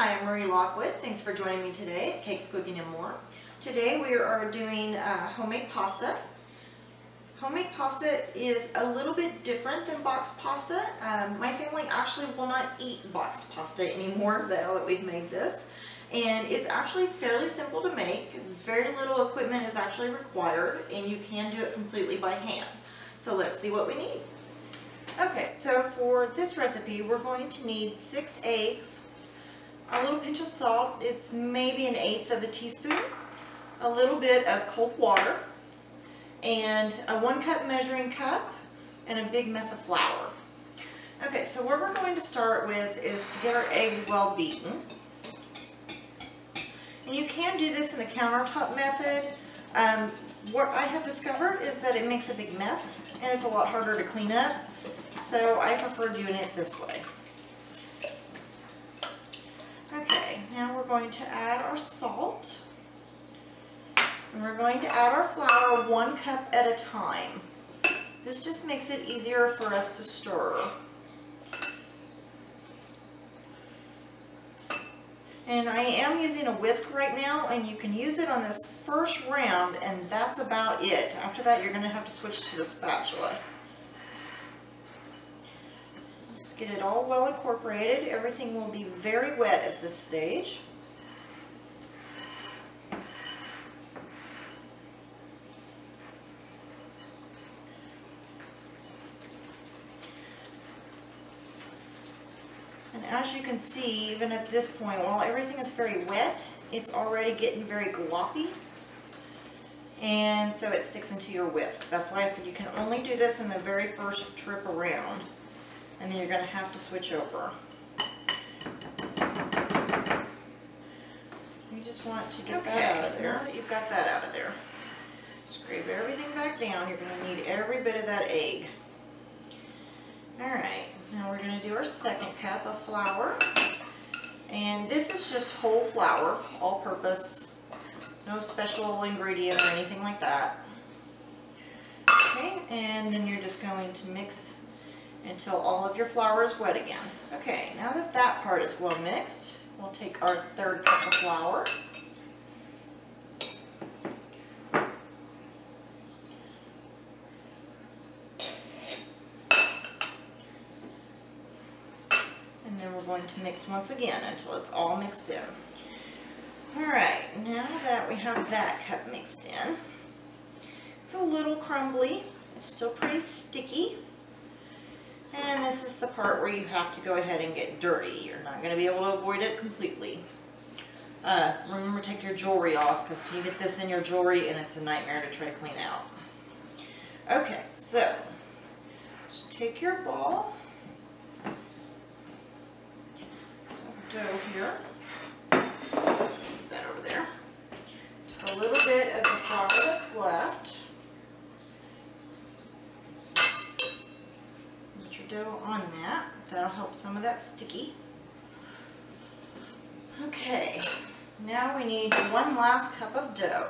Hi, I'm Marie Lockwood. Thanks for joining me today at Cakes, Cooking, and More. Today we are doing homemade pasta. Homemade pasta is a little bit different than boxed pasta. My family actually will not eat boxed pasta anymore now that we've made this. And it's actually fairly simple to make. Very little equipment is actually required, and you can do it completely by hand. So let's see what we need. Okay, so for this recipe we're going to need 6 eggs, a little pinch of salt, it's maybe 1/8 teaspoon, a little bit of cold water, and a 1 cup measuring cup, and a big mess of flour. Okay, so what we're going to start with is to get our eggs well beaten. And you can do this in the countertop method. What I have discovered is that it makes a big mess and it's a lot harder to clean up. So I prefer doing it this way. Okay, now we're going to add our salt. And we're going to add our flour 1 cup at a time. This just makes it easier for us to stir. And I am using a whisk right now, and you can use it on this first round, and that's about it. After that, you're going to have to switch to the spatula. Just get it all well incorporated. Everything will be very wet at this stage. And as you can see, even at this point, while everything is very wet, it's already getting very gloppy. And so it sticks into your whisk. That's why I said you can only do this in the very first trip around. And then you're going to have to switch over. You just want to get that out of there. Now that you've got that out of there, scrape everything back down. You're going to need every bit of that egg. Alright, now we're going to do our 2nd cup of flour. And this is just whole flour, all purpose, no special ingredient or anything like that. Okay, and then you're just going to mix until all of your flour is wet again. Okay, now that that part is well mixed, we'll take our 3rd cup of flour. And then we're going to mix once again until it's all mixed in. Alright, now that we have that cup mixed in, it's a little crumbly, it's still pretty sticky. And this is the part where you have to go ahead and get dirty. You're not going to be able to avoid it completely. Remember to take your jewelry off, because you get this in your jewelry and it's a nightmare to try to clean out. Okay, so just take your ball of dough here. Put that over there. Take a little bit of the flour that's left. Dough on that. That'll help some of that sticky. Okay, now we need 1 last cup of dough,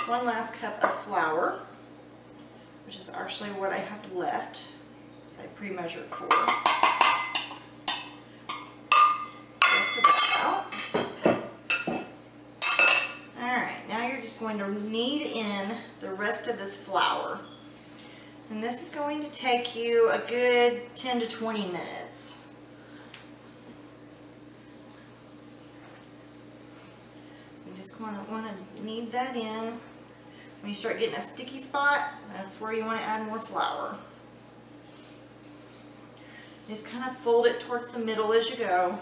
one last cup of flour, which is actually what I have left, so I pre-measured for. Just about. Alright, now you're just going to knead in the rest of this flour. And this is going to take you a good 10 to 20 minutes. You just want to knead that in. When you start getting a sticky spot, that's where you want to add more flour. Just kind of fold it towards the middle as you go.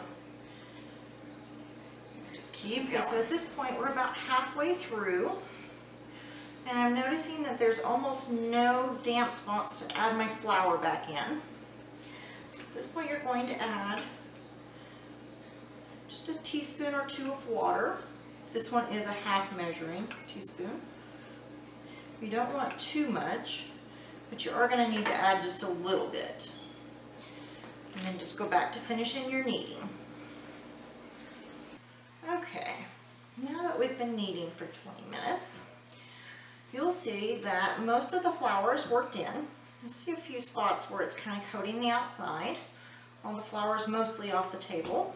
Just keep going. So at this point, we're about halfway through. And I'm noticing that there's almost no damp spots to add my flour back in. So at this point you're going to add just a teaspoon or 2 of water. This one is a 1/2 measuring teaspoon. You don't want too much, but you are going to need to add just a little bit. And then just go back to finishing your kneading. Okay, now that we've been kneading for 20 minutes, you'll see that most of the flour is worked in. You'll see a few spots where it's kind of coating the outside. All the flour is mostly off the table.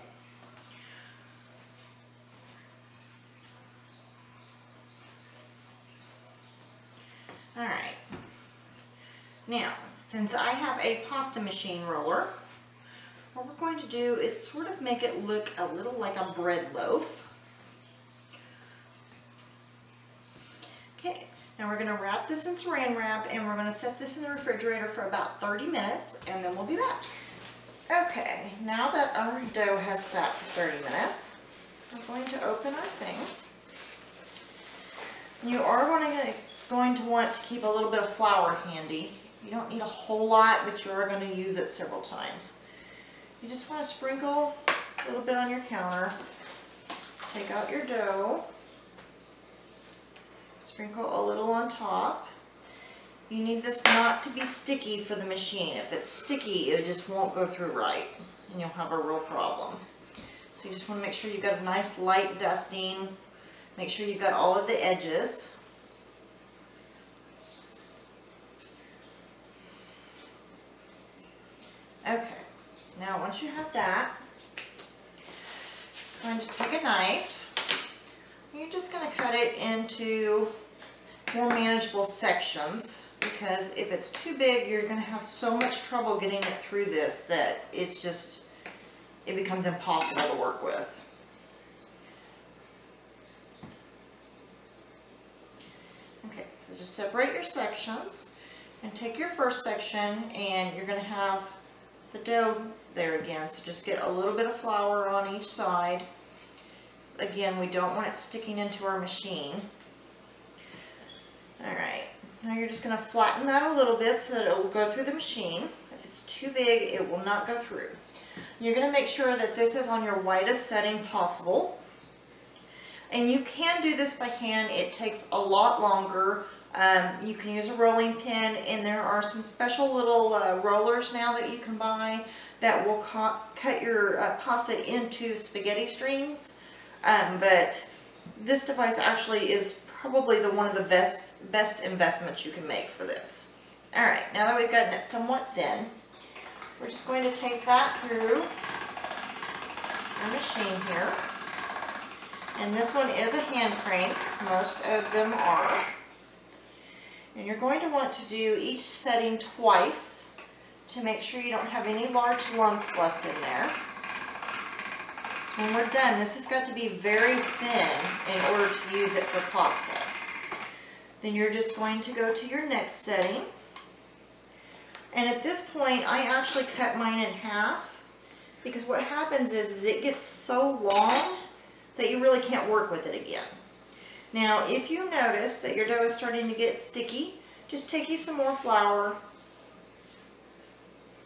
All right. Now, since I have a pasta machine roller, what we're going to do is sort of make it look a little like a bread loaf. Okay, now we're going to wrap this in saran wrap and we're going to set this in the refrigerator for about 30 minutes and then we'll be back. Okay, now that our dough has sat for 30 minutes, we're going to open our thing. You are going to want to keep a little bit of flour handy. You don't need a whole lot, but you are going to use it several times. You just want to sprinkle a little bit on your counter. Take out your dough. Sprinkle a little on top. You need this not to be sticky for the machine. If it's sticky, it just won't go through right, and you'll have a real problem. So you just want to make sure you've got a nice light dusting. Make sure you've got all of the edges. Okay, now once you have that, I'm going to take a knife. You're just going to cut it into more manageable sections, because if it's too big, you're going to have so much trouble getting it through this that it becomes impossible to work with. Okay, so just separate your sections and take your first section, and you're going to have the dough there again, so just get a little bit of flour on each side. Again, we don't want it sticking into our machine. Alright, now you're just going to flatten that a little bit so that it will go through the machine. If it's too big, it will not go through. You're going to make sure that this is on your widest setting possible. And you can do this by hand. It takes a lot longer. You can use a rolling pin, and there are some special little rollers now that you can buy that will cut your pasta into spaghetti strings. But this device actually is probably one of the best investments you can make for this. Alright, now that we've gotten it somewhat thin, we're just going to take that through our machine here. And this one is a hand crank. Most of them are. And you're going to want to do each setting twice to make sure you don't have any large lumps left in there. So when we're done, this has got to be very thin in order to use it for pasta. Then you're just going to go to your next setting. And at this point, I actually cut mine in half, because what happens is it gets so long that you really can't work with it again. Now, if you notice that your dough is starting to get sticky, just take you some more flour,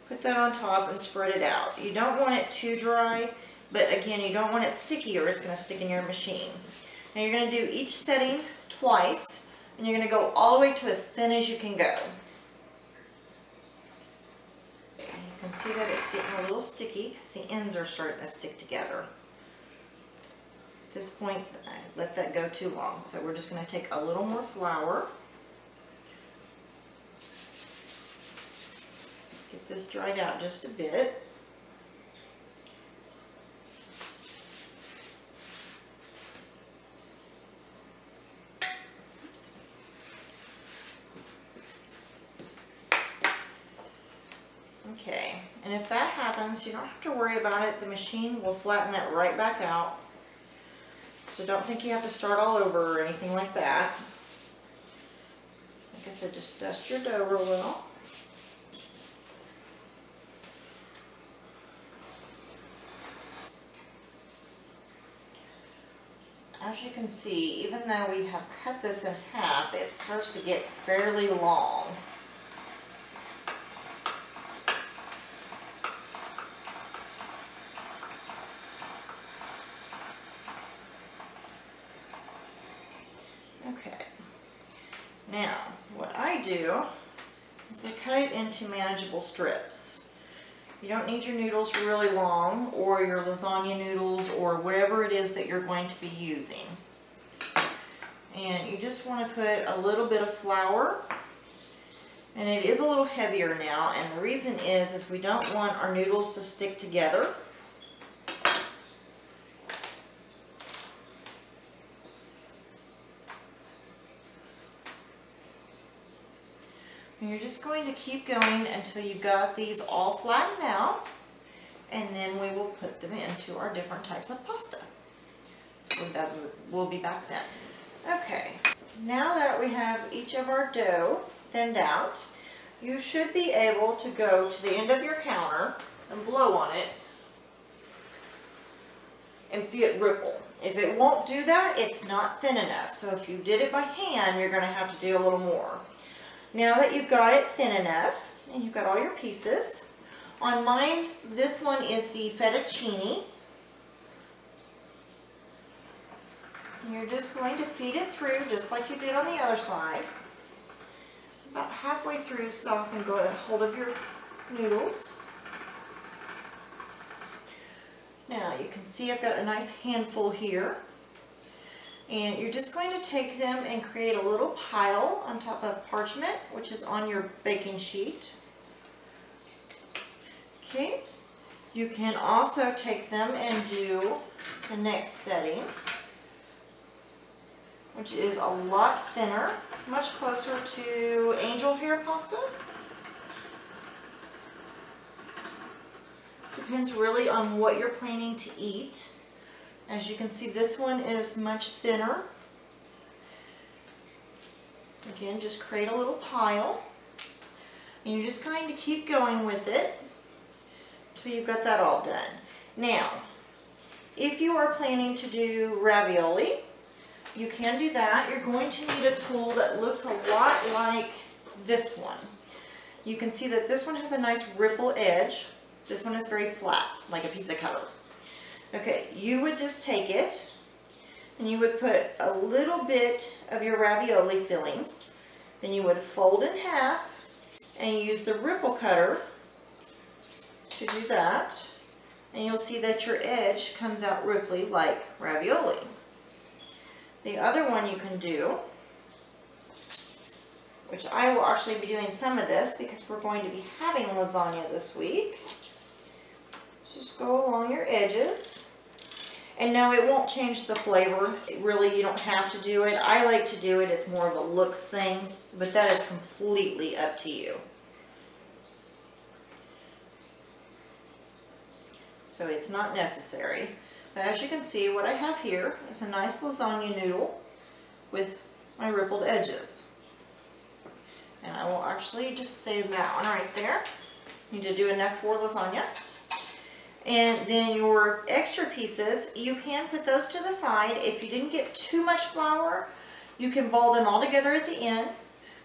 put that on top, and spread it out. You don't want it too dry, but again, you don't want it sticky or it's going to stick in your machine. Now you're going to do each setting twice, and you're going to go all the way to as thin as you can go. And you can see that it's getting a little sticky because the ends are starting to stick together. At this point, I let that go too long, so we're just going to take a little more flour. Let's get this dried out just a bit. Oops. Okay, and if that happens, you don't have to worry about it. The machine will flatten that right back out. So don't think you have to start all over or anything like that. Like I said, just dust your dough real well. As you can see, even though we have cut this in half, it starts to get fairly long. Okay, now what I do is I cut it into manageable strips. You don't need your noodles really long, or your lasagna noodles, or whatever it is that you're going to be using. And you just want to put a little bit of flour And it is a little heavier now, and the reason is we don't want our noodles to stick together. And you're just going to keep going until you've got these all flattened out, and then we will put them into our different types of pasta. So we'll be back then. Okay, now that we have each of our dough thinned out, you should be able to go to the end of your counter and blow on it and see it ripple. If it won't do that, it's not thin enough. So if you did it by hand, you're going to have to do a little more. Now that you've got it thin enough and you've got all your pieces, on mine, this one is the fettuccine. And you're just going to feed it through just like you did on the other side. About halfway through, stop and go and hold of your noodles. Now you can see I've got a nice handful here. And you're just going to take them and create a little pile on top of parchment, which is on your baking sheet. Okay. You can also take them and do the next setting, which is a lot thinner, much closer to angel hair pasta. Depends really on what you're planning to eat. As you can see, this one is much thinner. Again, just create a little pile. And you're just going to keep going with it until you've got that all done. Now, if you are planning to do ravioli, you can do that. You're going to need a tool that looks a lot like this one. You can see that this one has a nice ripple edge. This one is very flat, like a pizza cutter. Okay, you would just take it and you would put a little bit of your ravioli filling. Then you would fold in half and use the ripple cutter to do that. And you'll see that your edge comes out ripply like ravioli. The other one you can do, which I will actually be doing some of this because we're going to be having lasagna this week. Just go along your edges. And no, it won't change the flavor. Really, you don't have to do it. I like to do it. It's more of a looks thing, but that is completely up to you. So it's not necessary. But as you can see, what I have here is a nice lasagna noodle with my rippled edges. And I will actually just save that one right there. You need to do enough for lasagna. And then your extra pieces, you can put those to the side. If you didn't get too much flour, you can ball them all together at the end,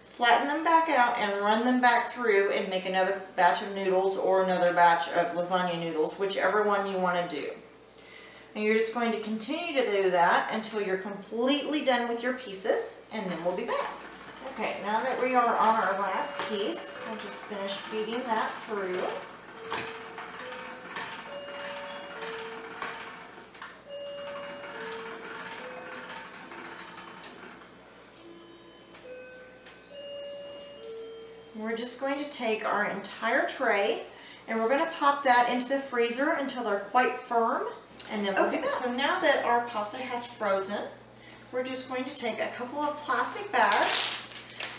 flatten them back out, and run them back through and make another batch of noodles or another batch of lasagna noodles, whichever one you want to do. And you're just going to continue to do that until you're completely done with your pieces, and then we'll be back. Okay, now that we are on our last piece, we'll just finish feeding that through. We're just going to take our entire tray and we're going to pop that into the freezer until they're quite firm, and then we'll get so now that our pasta has frozen, we're just going to take a couple of plastic bags,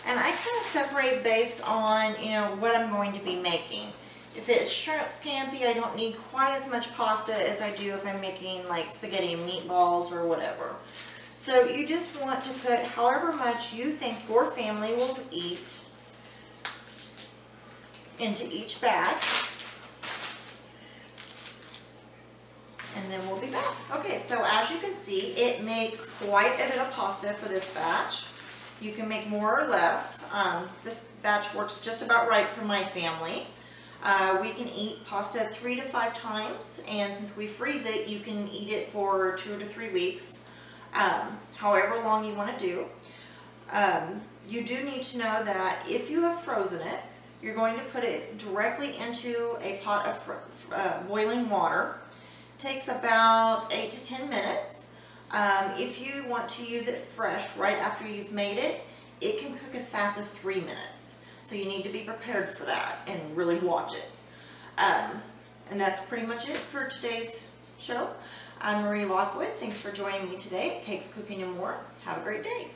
and I kind of separate based on, you know, what I'm going to be making. If it's shrimp scampi, I don't need quite as much pasta as I do if I'm making like spaghetti and meatballs or whatever. So you just want to put however much you think your family will eat into each batch, and then we'll be back. Okay, so as you can see, it makes quite a bit of pasta for this batch. You can make more or less. This batch works just about right for my family. We can eat pasta 3 to 5 times, and since we freeze it, you can eat it for 2 to 3 weeks, however long you want to do. You do need to know that if you have frozen it, you're going to put it directly into a pot of boiling water. It takes about 8 to 10 minutes. If you want to use it fresh right after you've made it, it can cook as fast as 3 minutes. So you need to be prepared for that and really watch it. And that's pretty much it for today's show. I'm Marie Lockwood. Thanks for joining me today at Cakes, Cooking, and More. Have a great day.